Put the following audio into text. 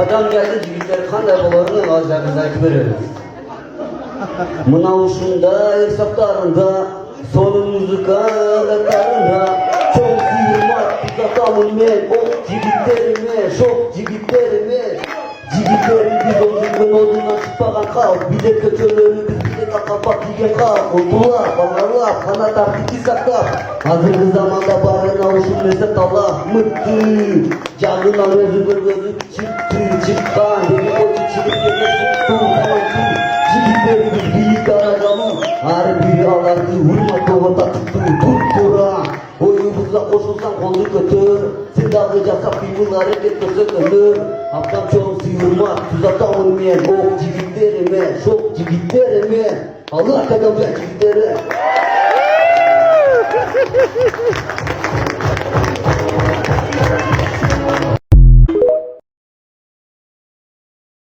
Adam geldi jigitler kanday bolarını azabınızı aytып bereriz. Mına uşunda hesaplarında sonu muzikalarında çok zihmat tuzatamın men o jigitlerime şok jigitlerime jigitlerim biz onların odundan çıkmagan kalk bir de kötülerimiz bir de kapat diye kalk oldular balarlar kanat artık saklap hazırlı zamanda barına uşun mesut Allah mıttı canından özü gözü çıkkan deli koçu çıkıp yemesi jigitlerimiz büyük aracamı her biri alardı hurma kovata tuttura oyunumuza koşulsan kolu götür silahlı jasap kıymıl hareket götür haftam çoğun sıyırma tuzata olmayan ok jigitlerime şok jigitlerime Allah kadar jigitleri